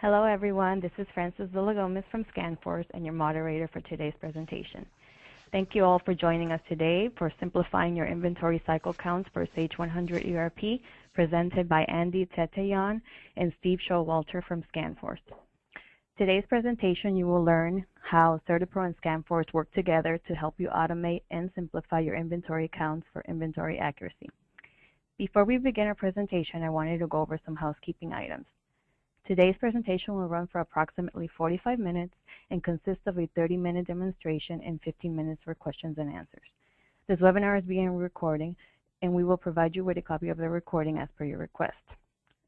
Hello everyone, this is Frances Villagomez from ScanForce and your moderator for today's presentation. Thank you all for joining us today for Simplifying Your Inventory Cycle Counts for Sage 100 ERP, presented by Andy Teteyan and Steve Showalter from ScanForce. Today's presentation, you will learn how CertiPro and ScanForce work together to help you automate and simplify your inventory counts for inventory accuracy. Before we begin our presentation, I wanted to go over some housekeeping items. Today's presentation will run for approximately 45 minutes and consist of a 30-minute demonstration and 15 minutes for questions and answers. This webinar is being recorded, and we will provide you with a copy of the recording as per your request.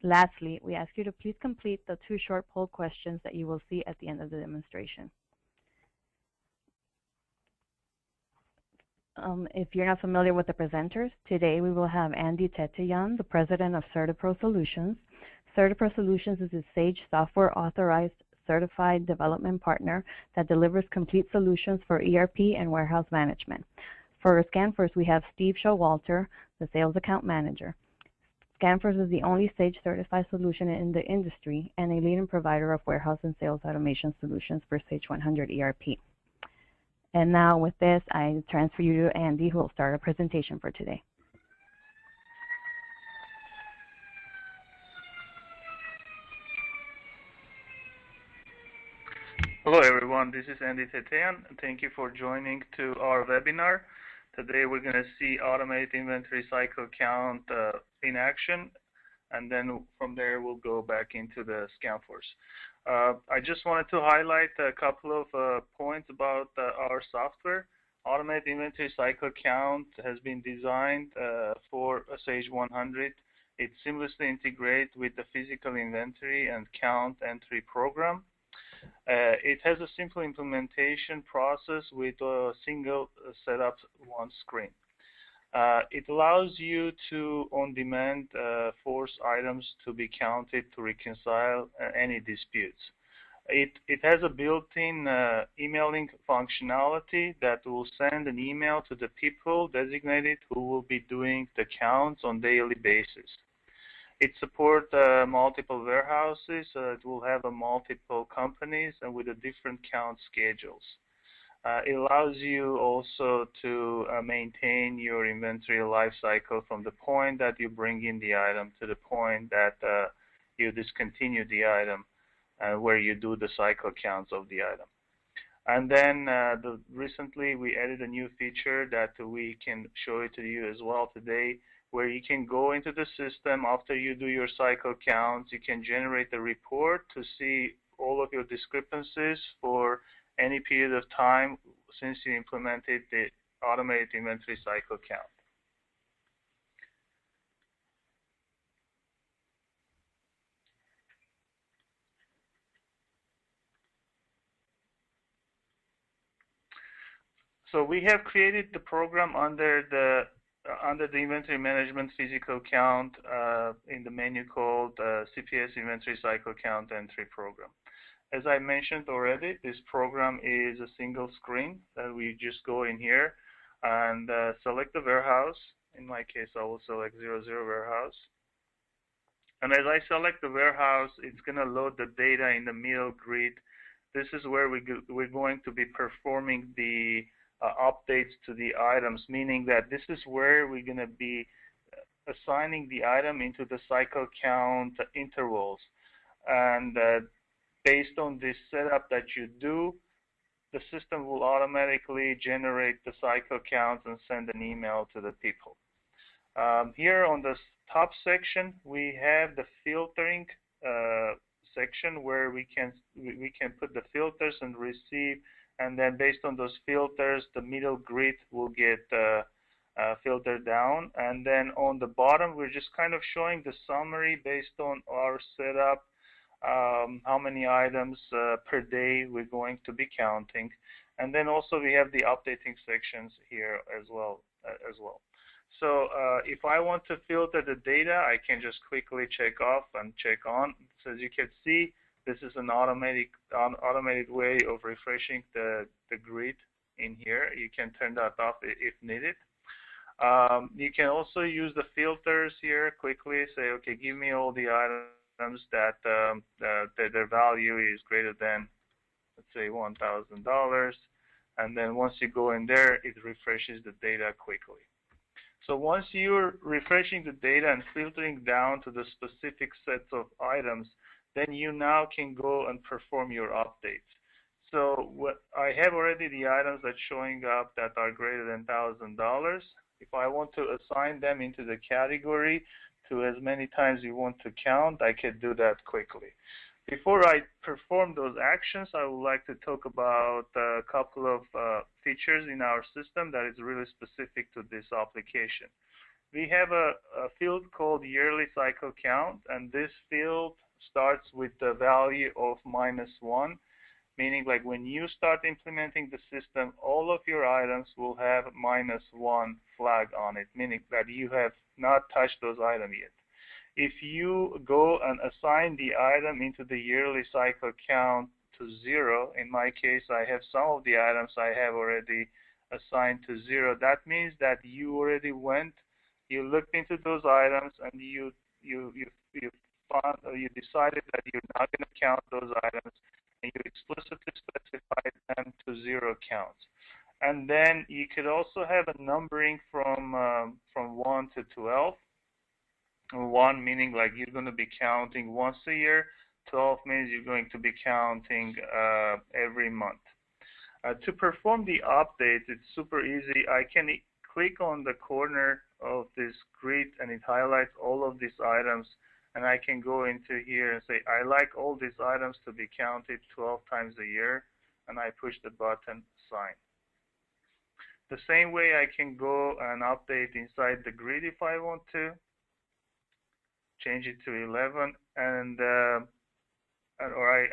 Lastly, we ask you to please complete the 2 short poll questions that you will see at the end of the demonstration. If you're not familiar with the presenters, today we will have Andy Teteyan, the president of CertiPro Solutions. CertiPro Solutions is a Sage software authorized certified development partner that delivers complete solutions for ERP and warehouse management. For ScanForce, we have Steve Showalter, the sales account manager. ScanForce is the only Sage certified solution in the industry and a leading provider of warehouse and sales automation solutions for Sage 100 ERP. And now with this, I transfer you to Andy, who will start our presentation for today. Hello everyone, this is Andy Teteyan. Thank you for joining to our webinar. Today we're going to see automated inventory cycle count in action, and then from there we'll go back into the ScanForce. I just wanted to highlight a couple of points about our software. Automated inventory cycle count has been designed for Sage 100. It seamlessly integrates with the physical inventory and count entry program. It has a simple implementation process with a single setup, one screen. It allows you to, on demand, force items to be counted to reconcile any disputes. It has a built-in emailing functionality that will send an email to the people designated who will be doing the counts on a daily basis. It supports multiple warehouses. It will have multiple companies and with different count schedules. It allows you also to maintain your inventory life cycle from the point that you bring in the item to the point that you discontinue the item, where you do the cycle counts of the item. And then recently we added a new feature that we can show it to you as well today, where you can go into the system after you do your cycle counts. You can generate a report to see all of your discrepancies for any period of time since you implemented the automated inventory cycle count. So we have created the program under the inventory management physical count in the menu called CPS Inventory Cycle Count Entry Program. As I mentioned already, this program is a single screen that we just go in here and select the warehouse. In my case, I will select 00 warehouse. And as I select the warehouse, it's going to load the data in the middle grid. This is where we're going to be performing the updates to the items, meaning that this is where we're going to be assigning the item into the cycle count intervals. And based on this setup that you do, the system will automatically generate the cycle counts and send an email to the people. Here on the top section, we have the filtering section where we can put the filters and receive. And then based on those filters, the middle grid will get filtered down. And then on the bottom, we're just kind of showing the summary based on our setup, how many items per day we're going to be counting. And then also we have the updating sections here as well. So if I want to filter the data, I can just quickly check off and check on. So as you can see, this is an automated way of refreshing the grid in here. You can turn that off if needed. You can also use the filters here quickly. Say, okay, give me all the items items that their value is greater than, let's say, $1,000. And then once you go in there, it refreshes the data quickly. So once you're refreshing the data and filtering down to the specific sets of items, then you now can go and perform your updates. So I have already the items that's showing up that are greater than $1,000. If I want to assign them into the category to as many times you want to count, I can do that quickly. Before I perform those actions, I would like to talk about a couple of features in our system that is really specific to this application. We have a field called yearly cycle count, and this field starts with the value of -1, meaning like when you start implementing the system, all of your items will have -1 flag on it, meaning that you have not touched those items yet. If you go and assign the item into the yearly cycle count to 0, in my case, I have some of the items I have already assigned to 0. That means that you already went, you looked into those items, and you found, or you decided that you're not going to count those items, and you explicitly specified them to 0 counts. And then you could also have a numbering from 1 to 12. 1 meaning like you're going to be counting once a year. 12 means you're going to be counting every month. To perform the updates, it's super easy. I can click on the corner of this grid, and it highlights all of these items. And I can go into here and say, I like all these items to be counted 12 times a year. And I push the button, sign. The same way I can go and update inside the grid if I want to. Change it to 11, and I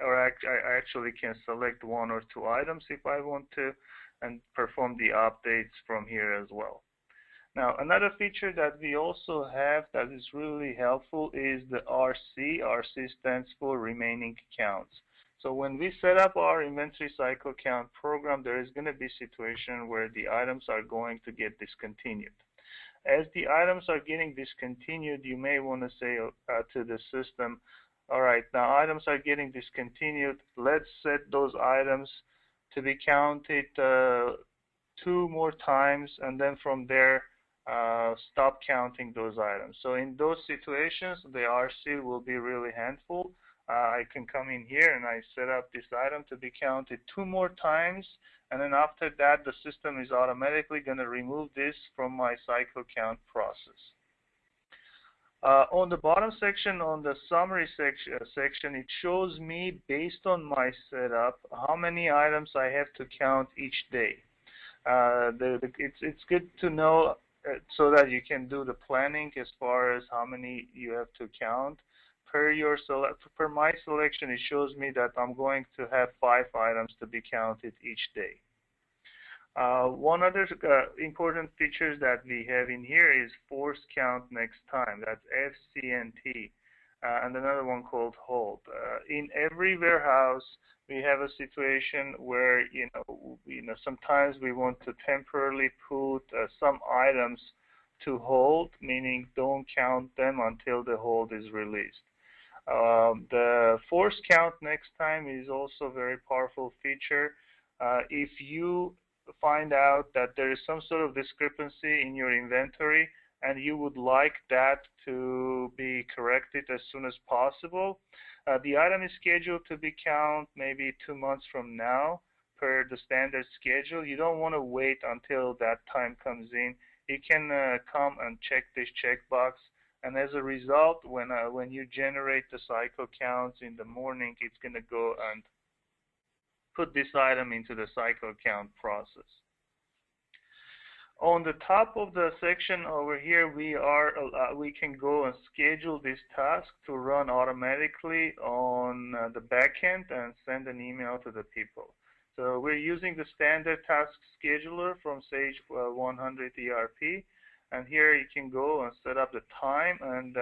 actually can select 1 or 2 items if I want to, and perform the updates from here as well. Now, another feature that we also have that is really helpful is the RC. RC stands for remaining counts. So when we set up our inventory cycle count program, there is going to be a situation where the items are going to get discontinued. As the items are getting discontinued, you may want to say to the system, all right, now items are getting discontinued. Let's set those items to be counted 2 more times, and then from there, stop counting those items. So in those situations, the RC will be really handful. I can come in here and I set up this item to be counted 2 more times, and then after that, the system is automatically going to remove this from my cycle count process. On the bottom section, on the summary section, it shows me, based on my setup, how many items I have to count each day. It's good to know so that you can do the planning as far as how many you have to count. Per my selection, it shows me that I'm going to have 5 items to be counted each day. One other important feature that we have in here is force count next time. That's FCNT, and another one called hold. In every warehouse, we have a situation where sometimes we want to temporarily put some items to hold, meaning don't count them until the hold is released. The force count next time is also a very powerful feature. If you find out that there is some sort of discrepancy in your inventory and you would like that to be corrected as soon as possible, the item is scheduled to be counted maybe 2 months from now per the standard schedule. You don't want to wait until that time comes in. You can come and check this checkbox. And as a result, when you generate the cycle counts in the morning, it's going to go and put this item into the cycle count process. On the top of the section over here, we can go and schedule this task to run automatically on the back end and send an email to the people. So we're using the standard task scheduler from Sage 100 ERP. And here you can go and set up the time and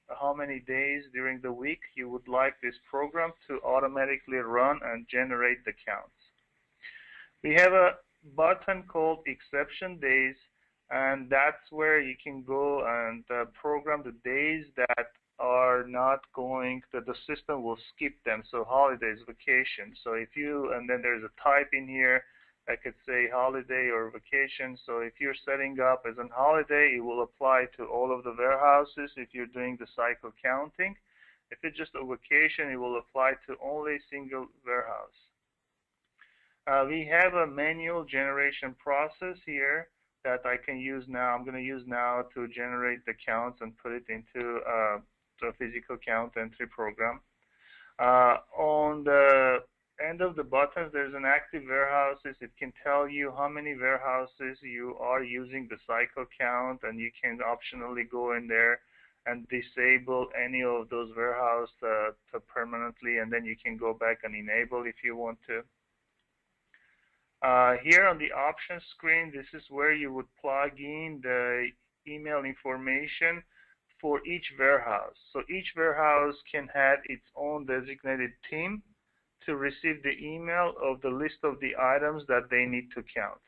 how many days during the week you would like this program to automatically run and generate the counts. We have a button called exception days, and that's where you can go and program the days that are not going, that the system will skip them. So holidays, vacation. So if you, and then there's a type in here, I could say holiday or vacation. So if you're setting up as an holiday, it will apply to all of the warehouses if you're doing the cycle counting. If it's just a vacation, it will apply to only a single warehouse. We have a manual generation process here that I can use now. I'm going to use now to generate the counts and put it into the physical count entry program. On the end of the buttons, there's an active warehouses. It can tell you how many warehouses you are using the cycle count, and you can optionally go in there and disable any of those warehouses permanently, and then you can go back and enable if you want to. Here on the options screen, this is where you would plug in the email information for each warehouse. So each warehouse can have its own designated team to receive the email of the list of the items that they need to count.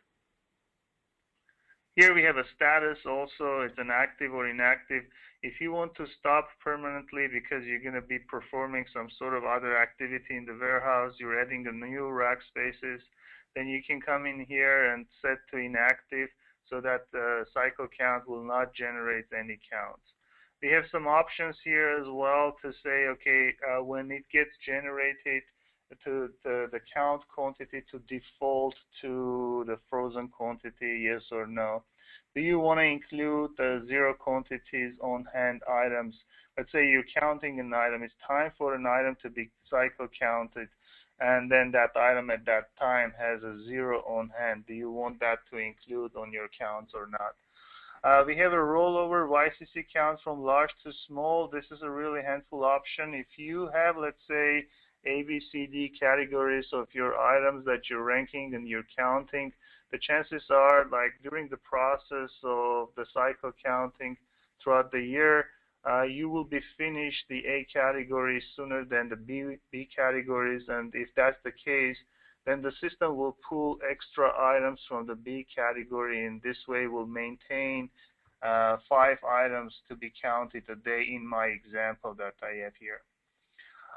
Here we have a status also. It's an active or inactive. If you want to stop permanently because you're going to be performing some sort of other activity in the warehouse, you're adding a new rack spaces, then you can come in here and set to inactive so that the cycle count will not generate any counts. We have some options here as well to say, okay, when it gets generated, to the count quantity to default to the frozen quantity, yes or no. Do you want to include the zero quantities on hand items? Let's say you're counting an item. It's time for an item to be cycle counted, and then that item at that time has a zero on hand. Do you want that to include on your counts or not? We have a rollover YCC counts from large to small. This is a really handful option. If you have, let's say, A, B, C, D categories of your items that you're ranking and you're counting, the chances are, like during the process of the cycle counting throughout the year, you will be finished the A categories sooner than the B categories, and if that's the case, then the system will pull extra items from the B category, and this way will maintain 5 items to be counted a day in my example that I have here.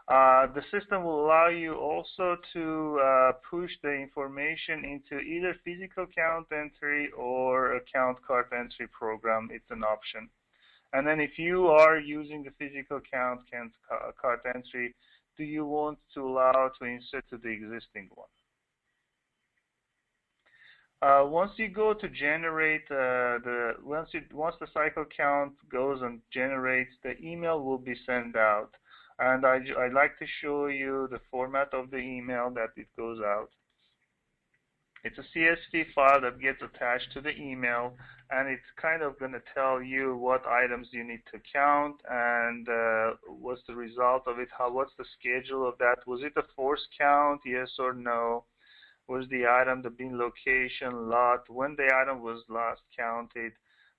The system will allow you also to push the information into either physical count entry or a count cart entry program. It's an option. And then if you are using the physical count cart entry, do you want to allow to insert to the existing one? Once you go to generate once the cycle count goes and generates, the email will be sent out. And I'd like to show you the format of the email that it goes out. It's a CSV file that gets attached to the email, and it's kind of going to tell you what items you need to count and what's the result of it, what's the schedule of that. Was it a forced count, yes or no? Was the item, the bin location, lot, when the item was last counted,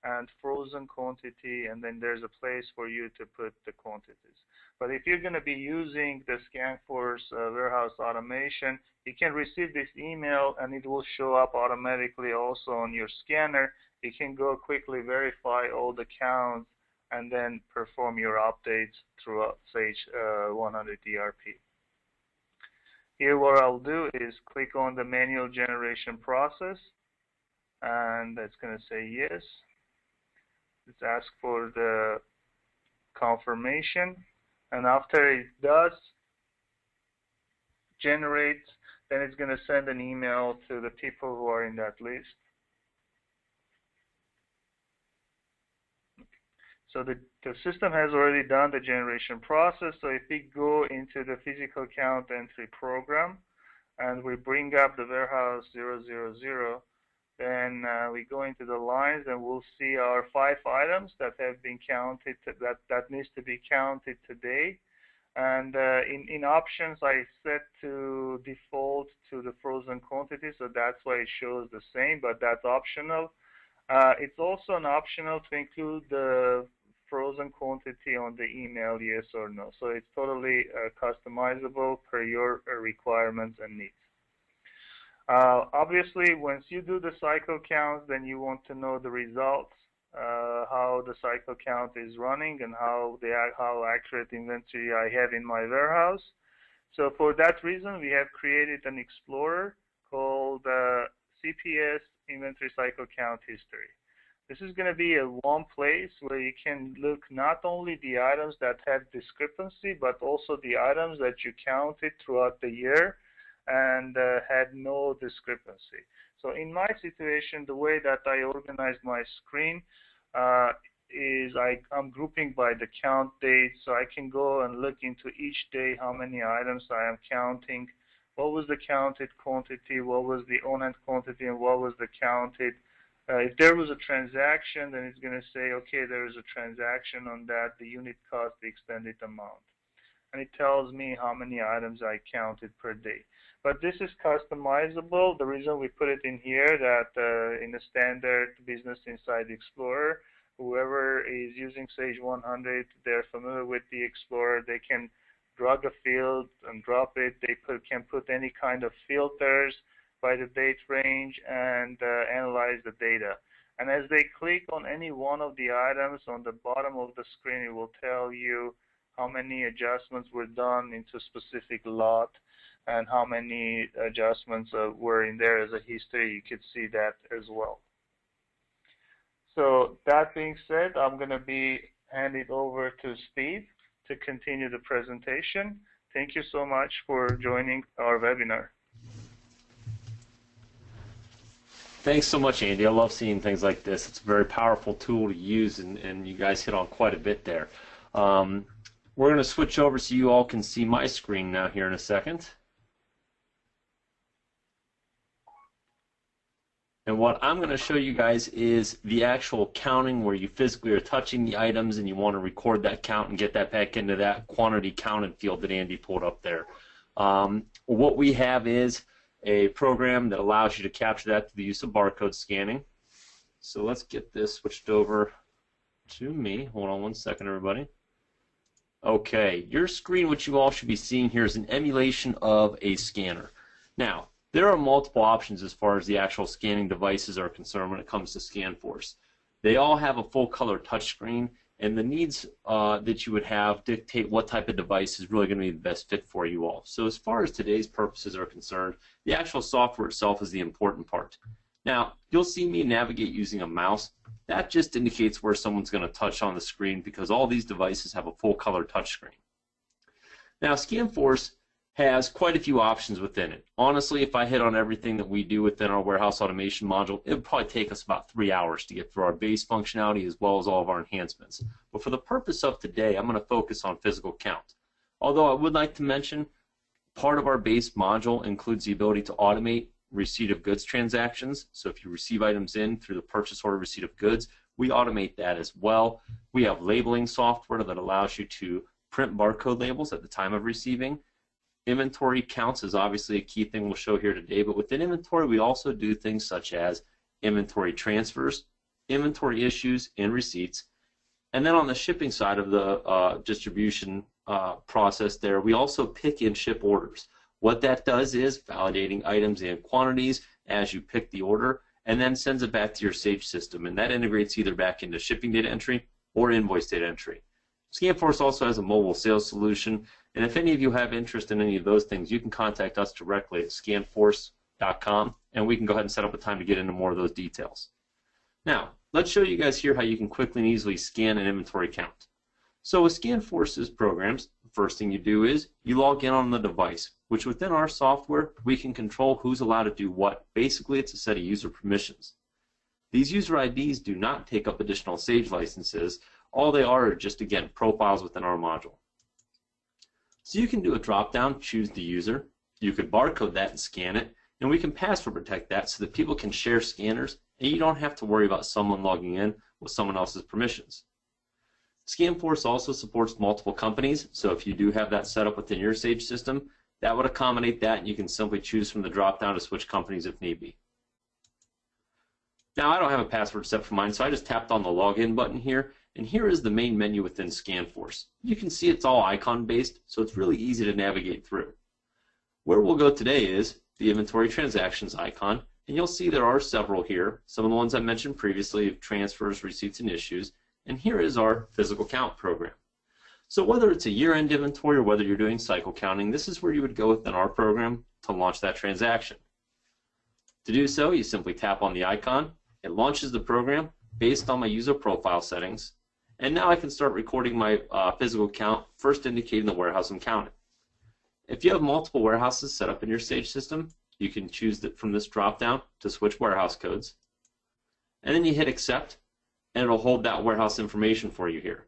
and frozen quantity, and then there's a place for you to put the quantities. But if you're going to be using the ScanForce warehouse automation, you can receive this email and it will show up automatically also on your scanner. You can go quickly verify all the counts and then perform your updates throughout Sage 100 ERP. Here what I'll do is click on the manual generation process, and it's going to say yes. Let's ask for the confirmation, and after it does generate, then it's going to send an email to the people who are in that list. So the system has already done the generation process. So if we go into the physical count entry program and we bring up the warehouse 000, then we go into the lines and we'll see our 5 items that have been counted, that needs to be counted today. And in options, I set to default to the frozen quantity, so that's why it shows the same, but that's optional. It's also an optional to include the frozen quantity on the email, yes or no. So it's totally customizable per your requirements and needs. Obviously, once you do the cycle counts, then you want to know the results. how the cycle count is running and how accurate inventory I have in my warehouse. So for that reason, we have created an explorer called CPS Inventory Cycle Count History. This is going to be a one place where you can look not only the items that have discrepancy, but also the items that you counted throughout the year and had no discrepancy. So in my situation, the way that I organized my screen is I'm grouping by the count date, so I can go and look into each day how many items I am counting, what was the counted quantity, what was the on-hand quantity, and what was the counted. If there was a transaction, then it's going to say, okay, there is a transaction on that, the unit cost, the extended amount. And it tells me how many items I counted per day. But this is customizable. The reason we put it in here that in the standard Business Insight Explorer, whoever is using Sage 100, they're familiar with the Explorer. They can drag a field and drop it. They can put any kind of filters by the date range and analyze the data. And as they click on any one of the items on the bottom of the screen, it will tell you how many adjustments were done into a specific lot and how many adjustments were in there as a history. You could see that as well. So that being said, I'm going to hand it over to Steve to continue the presentation. Thank you so much for joining our webinar. Thanks so much, Andy. I love seeing things like this. It's a very powerful tool to use, and you guys hit on quite a bit there. We're going to switch over so you all can see my screen now here in a second. And what I'm going to show you guys is the actual counting where you physically are touching the items and you want to record that count and get that back into that quantity counted field that Andy pulled up there. What we have is a program that allows you to capture that through the use of barcode scanning. So let's get this switched over to me. Hold on one second, everybody. Okay, your screen, which you all should be seeing here, is an emulation of a scanner. Now, there are multiple options as far as the actual scanning devices are concerned when it comes to ScanForce. They all have a full color touchscreen, and the needs that you would have dictate what type of device is really going to be the best fit for you all. So as far as today's purposes are concerned, the actual software itself is the important part. Now, you'll see me navigate using a mouse. That just indicates where someone's going to touch on the screen because all these devices have a full color touchscreen. Now, ScanForce has quite a few options within it. Honestly, if I hit on everything that we do within our warehouse automation module, it would probably take us about 3 hours to get through our base functionality as well as all of our enhancements. But for the purpose of today, I'm going to focus on physical count. Although I would like to mention, part of our base module includes the ability to automate receipt of goods transactions. So if you receive items in through the purchase order receipt of goods, we automate that as well. We have labeling software that allows you to print barcode labels at the time of receiving. Inventory counts is obviously a key thing we'll show here today, but within inventory we also do things such as inventory transfers, inventory issues, and receipts. And then on the shipping side of the distribution process there, we also pick and ship orders. What that does is validating items and quantities as you pick the order and then sends it back to your Sage system, and that integrates either back into shipping data entry or invoice data entry. ScanForce also has a mobile sales solution, and if any of you have interest in any of those things, you can contact us directly at scanforce.com, and we can go ahead and set up a time to get into more of those details. Now, let's show you guys here how you can quickly and easily scan an inventory count. So with ScanForce's programs, the first thing you do is you log in on the device, which within our software, we can control who's allowed to do what. Basically, it's a set of user permissions. These user IDs do not take up additional Sage licenses. All they are just, again, profiles within our module. So you can do a drop-down, choose the user. You could barcode that and scan it, and we can password protect that so that people can share scanners, and you don't have to worry about someone logging in with someone else's permissions. ScanForce also supports multiple companies, so if you do have that set up within your Sage system, that would accommodate that, and you can simply choose from the drop-down to switch companies if need be. Now, I don't have a password set for mine, so I just tapped on the login button here, and here is the main menu within ScanForce. You can see it's all icon-based, so it's really easy to navigate through. Where we'll go today is the inventory transactions icon. And you'll see there are several here. Some of the ones I mentioned previously, transfers, receipts, and issues. And here is our physical count program. So whether it's a year-end inventory or whether you're doing cycle counting, this is where you would go within our program to launch that transaction. To do so, you simply tap on the icon. It launches the program based on my user profile settings. And now I can start recording my physical count, first indicating the warehouse I'm counting. If you have multiple warehouses set up in your Sage system, you can choose from this drop-down to switch warehouse codes. And then you hit accept, and it'll hold that warehouse information for you here.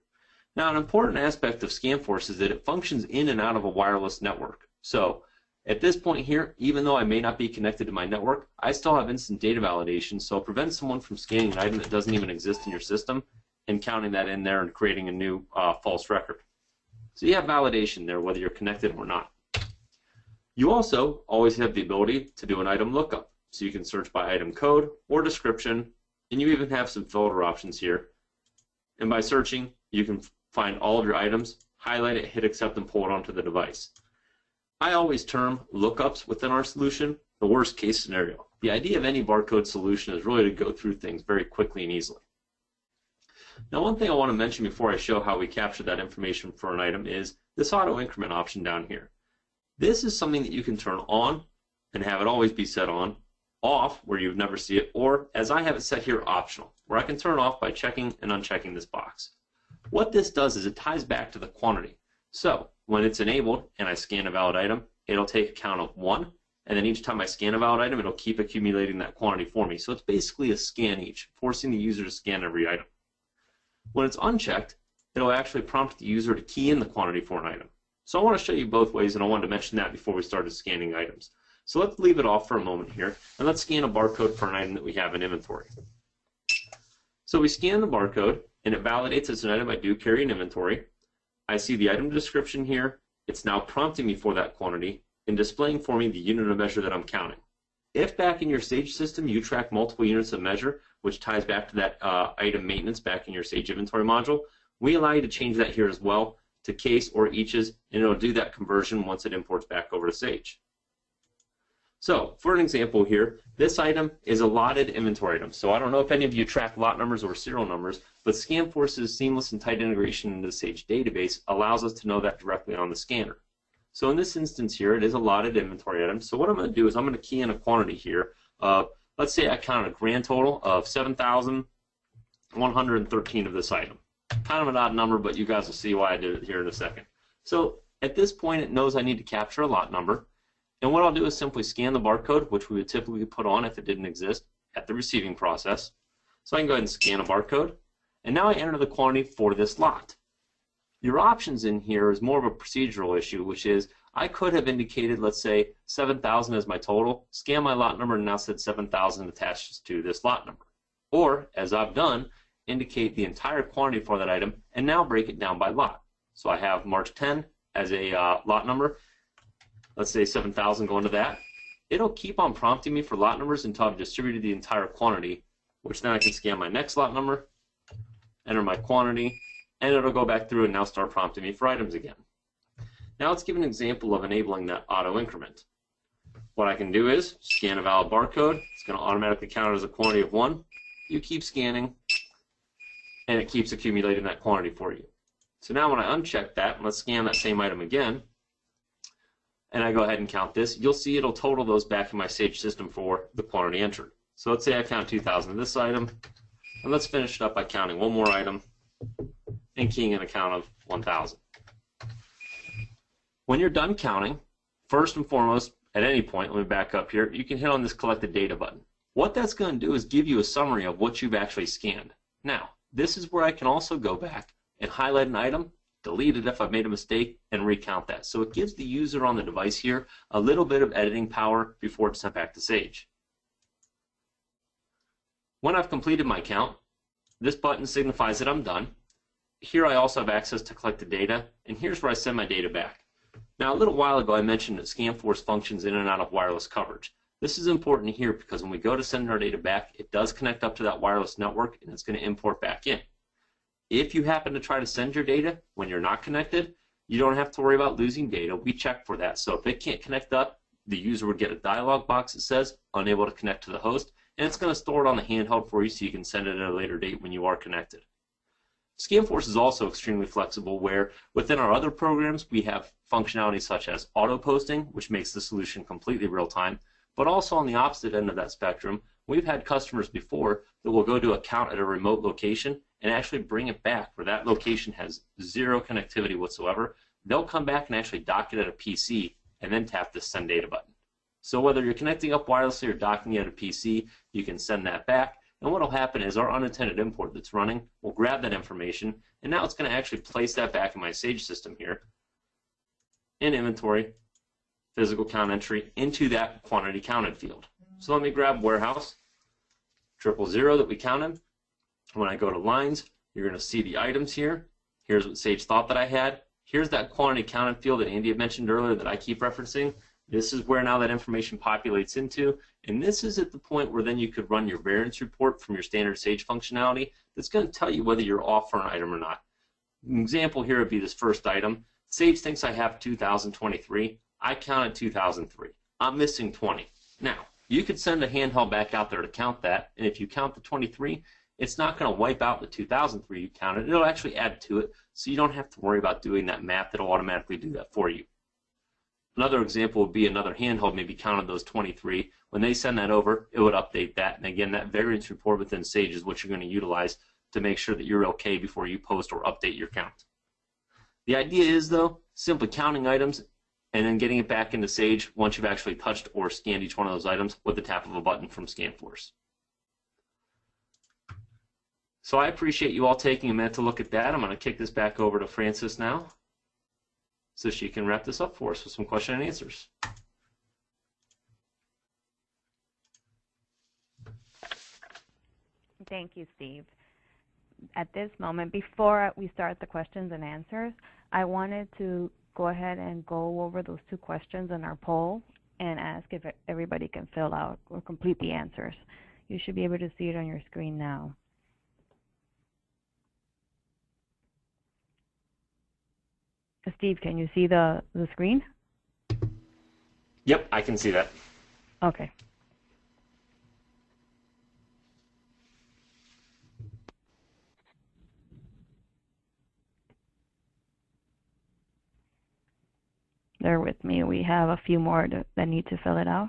Now, an important aspect of ScanForce is that it functions in and out of a wireless network. So at this point here, even though I may not be connected to my network, I still have instant data validation, so it prevents someone from scanning an item that doesn't even exist in your system and counting that in there and creating a new false record. So you have validation there whether you're connected or not. You also always have the ability to do an item lookup. So you can search by item code or description, and you even have some filter options here. And by searching, you can find all of your items, highlight it, hit accept, and pull it onto the device. I always term lookups within our solution the worst case scenario. The idea of any barcode solution is really to go through things very quickly and easily. Now, one thing I want to mention before I show how we capture that information for an item is this auto increment option down here. This is something that you can turn on and have it always be set on, off where you would never see it, or as I have it set here, optional, where I can turn it off by checking and unchecking this box. What this does is it ties back to the quantity. So when it's enabled and I scan a valid item, it'll take a count of 1, and then each time I scan a valid item, it'll keep accumulating that quantity for me. So it's basically a scan each, forcing the user to scan every item. When it's unchecked, it'll actually prompt the user to key in the quantity for an item. So I want to show you both ways, and I wanted to mention that before we started scanning items. So let's leave it off for a moment here, and let's scan a barcode for an item that we have in inventory. So we scan the barcode, and it validates it's an item I do carry in inventory. I see the item description here. It's now prompting me for that quantity and displaying for me the unit of measure that I'm counting. If back in your Sage system you track multiple units of measure, which ties back to that item maintenance back in your Sage inventory module, we allow you to change that here as well to case or eaches, and it'll do that conversion once it imports back over to Sage. So, for an example here, this item is a lotted inventory item. So I don't know if any of you track lot numbers or serial numbers, but ScanForce's seamless and tight integration into the Sage database allows us to know that directly on the scanner. So in this instance here, it is a lotted inventory item. So what I'm going to do is I'm going to key in a quantity here. Let's say I count a grand total of 7,113 of this item. Kind of an odd number, but you guys will see why I did it here in a second. So at this point, it knows I need to capture a lot number. And what I'll do is simply scan the barcode, which we would typically put on if it didn't exist, at the receiving process. So I can go ahead and scan a barcode. And now I enter the quantity for this lot. Your options in here is more of a procedural issue, which is I could have indicated, let's say, 7,000 as my total, scan my lot number, and now said 7,000 attaches to this lot number. Or, as I've done, indicate the entire quantity for that item, and now break it down by lot. So I have March 10 as a lot number. Let's say 7,000 going to that. It'll keep on prompting me for lot numbers until I've distributed the entire quantity, which then I can scan my next lot number, enter my quantity, and it'll go back through and now start prompting me for items again. Now let's give an example of enabling that auto increment. What I can do is scan a valid barcode. It's going to automatically count it as a quantity of 1. You keep scanning, and it keeps accumulating that quantity for you. So now when I uncheck that, and let's scan that same item again, and I go ahead and count this, you'll see it'll total those back in my Sage system for the quantity entered. So let's say I count 2,000 of this item, and let's finish it up by counting one more item and keying in a count of 1,000. When you're done counting, first and foremost, at any point, let me back up here, you can hit on this collected data button. What that's going to do is give you a summary of what you've actually scanned. Now, this is where I can also go back and highlight an item, delete it if I've made a mistake, and recount that. So it gives the user on the device here a little bit of editing power before it's sent back to Sage. When I've completed my count, this button signifies that I'm done. Here I also have access to collected data, and here's where I send my data back. Now, a little while ago I mentioned that ScanForce functions in and out of wireless coverage. This is important here because when we go to send our data back, it does connect up to that wireless network, and it's going to import back in. If you happen to try to send your data when you're not connected, you don't have to worry about losing data. We check for that. So if it can't connect up, the user would get a dialog box that says unable to connect to the host, and it's going to store it on the handheld for you so you can send it at a later date when you are connected. ScanForce is also extremely flexible, where within our other programs we have functionality such as auto posting, which makes the solution completely real time, but also on the opposite end of that spectrum, we've had customers before that will go to a count at a remote location and actually bring it back where that location has zero connectivity whatsoever. They'll come back and actually dock it at a PC and then tap the send data button. So whether you're connecting up wirelessly or docking it at a PC, you can send that back. And what will happen is our unintended import that's running will grab that information, and now it's going to actually place that back in my Sage system here in inventory, physical count entry, into that quantity counted field. So let me grab warehouse, 000 that we counted. When I go to lines, you're going to see the items here. Here's what Sage thought that I had. Here's that quantity counted field that Andy had mentioned earlier that I keep referencing. This is where now that information populates into, and this is at the point where then you could run your variance report from your standard Sage functionality that's going to tell you whether you're off for an item or not. An example here would be this first item. Sage thinks I have 2023. I counted 2003. I'm missing 20. Now, you could send a handheld back out there to count that, and if you count the 23, it's not going to wipe out the 2003 you counted. It'll actually add to it, so you don't have to worry about doing that math. It'll automatically do that for you. Another example would be another handheld maybe counted those 23. When they send that over, it would update that. And again, that variance report within Sage is what you're going to utilize to make sure that you're okay before you post or update your count. The idea is, though, simply counting items and then getting it back into Sage once you've actually touched or scanned each one of those items with the tap of a button from ScanForce. So I appreciate you all taking a minute to look at that. I'm going to kick this back over to Frances now, so she can wrap this up for us with some question and answers. Thank you, Steve. At this moment, before we start the questions and answers, I wanted to go ahead and go over those two questions in our poll and ask if everybody can fill out or complete the answers. You should be able to see it on your screen now. Steve, can you see the screen? Yep, I can see that. Okay. Bear with me. We have a few more that need to fill it out.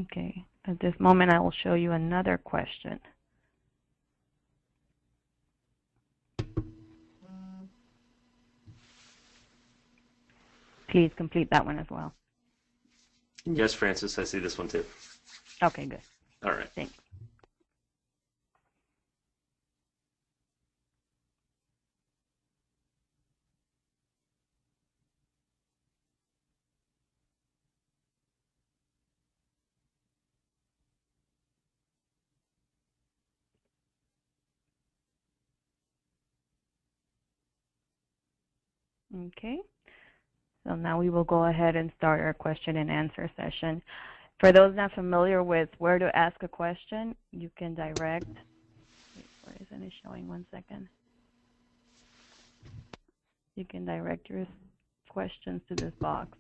Okay, at this moment I will show you another question. Please complete that one as well. Yes, Frances, I see this one too. Okay, good. All right. Thanks. Okay, so now we will go ahead and start our question and answer session. For those not familiar with where to ask a question, you can direct, where isn't it showing, 1 second. You can direct your questions to this box.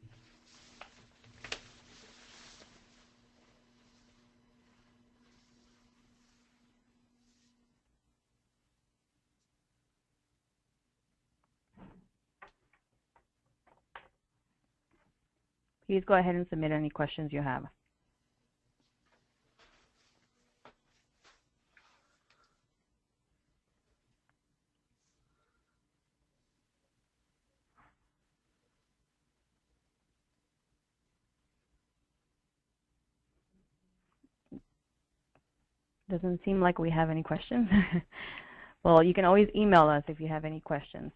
Please go ahead and submit any questions you have. Doesn't seem like we have any questions. Well, you can always email us if you have any questions.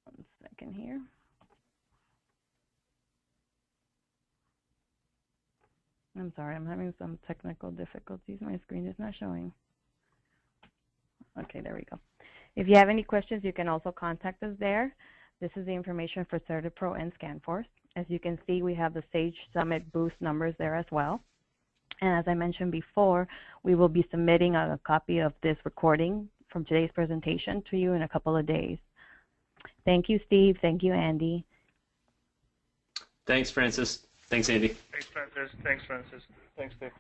1 second here. I'm sorry, I'm having some technical difficulties. My screen is not showing. Okay, there we go. If you have any questions, you can also contact us there. This is the information for CertiPro and ScanForce. As you can see, we have the Sage Summit booth numbers there as well. And as I mentioned before, we will be submitting a copy of this recording from today's presentation to you in a couple of days. Thank you, Steve. Thank you, Andy. Thanks, Francis. Thanks, Andy. Thanks, Francis. Thanks, Francis. Thanks, Steve.